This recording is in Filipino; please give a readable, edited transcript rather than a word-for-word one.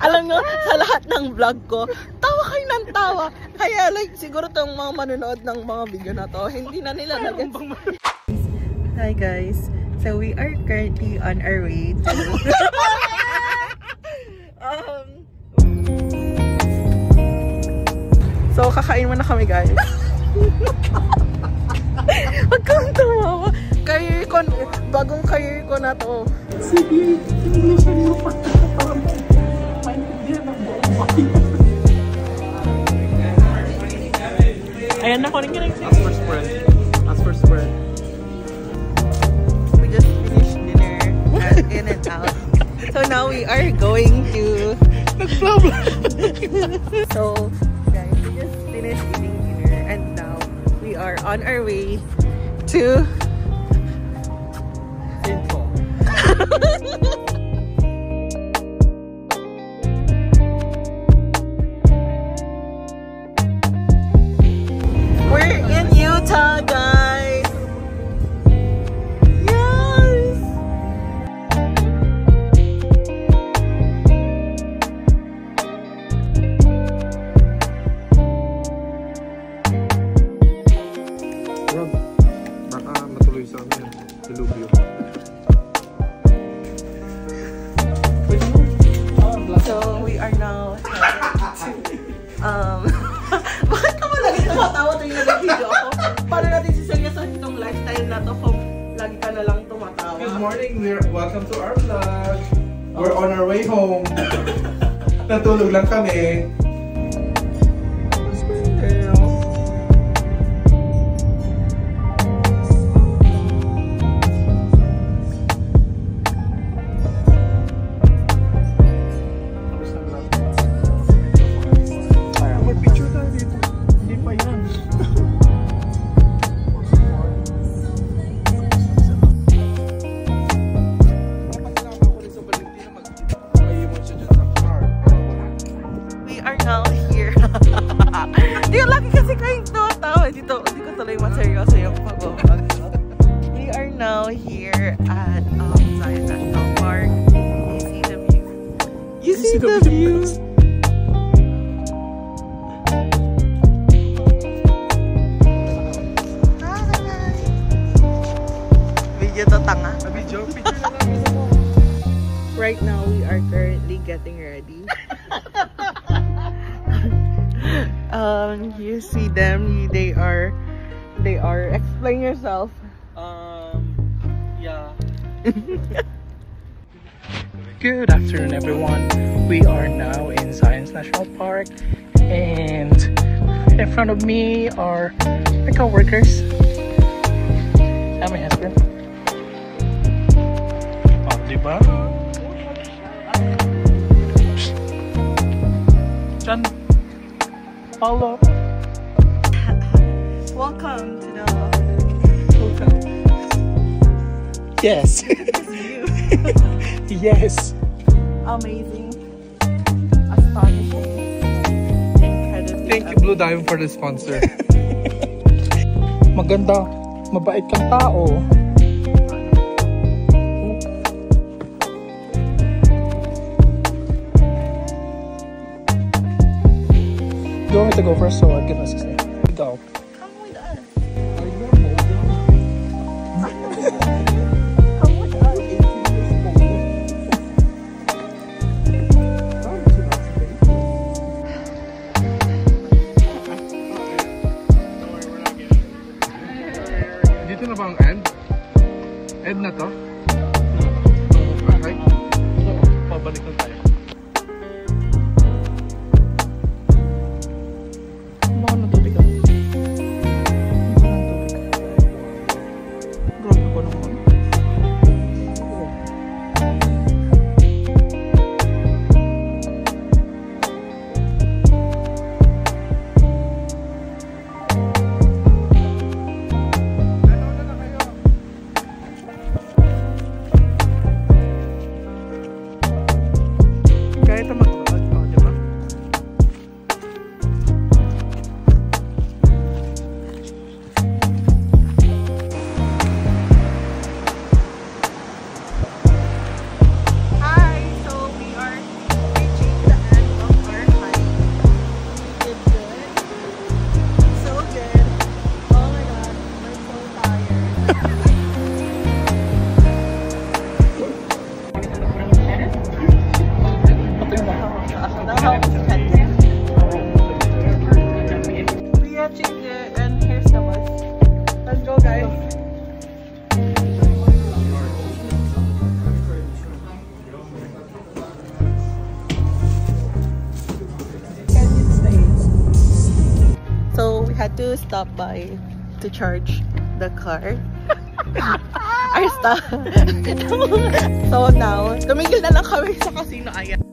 Alam nyo, sa lahat ng vlog ko, tawa kayo ng tawa. Kaya like, siguro tong mga manonood ng mga video na to, hindi na nila Hi guys, so we are currently on our way to so kakain muna kami guys. Huwag kang tumawa. Career ko, bagong career ko na to. Sige, English mo pa. Parang maintindihan ng buong bahay. Ayan na, kunin ka na. Ask for spread. Ask for spread. We just finished dinner at In-N-Out. So now we are going to... So, guys, we just finished eating dinner and now we are on our way to... We're in Utah, guys. Yes. Rob, baka matuloy sa amin. Dilubyo. So we are now bakit naman lagi tumatawa tuwing nag-video ako? Paano natin siseryosohin itong lifestyle na to kung lagi ka na lang tumatawa? Good morning, welcome to our vlog. We're on our way home. Natulog lang kami. We are now here at Zion National Park. You see the view. You see the view. Video to tanga. Right now we are currently getting ready. You see them. They are. Explain yourself. Yeah. Good afternoon, everyone. We are now in Zion National Park, and in front of me are my co-workers and my husband. Oh, diba? John, Paulo. Welcome to the hotel. Yes. Yes. Amazing. Astonishing. Incredible. Thank you, Blue Diamond, for the sponsor. Maganda. Mabait kang tao. You want me to go first so I can assist you? Go. Come with us. Dito na ba ang end? End na to? Okay. Pabalik na tayo. Baka natubig. We are there, and here's the bus. Let's go, guys. So we had to stop by to charge the car. Our stuff. So now, tumigil na lang kami sa casino. Ayan.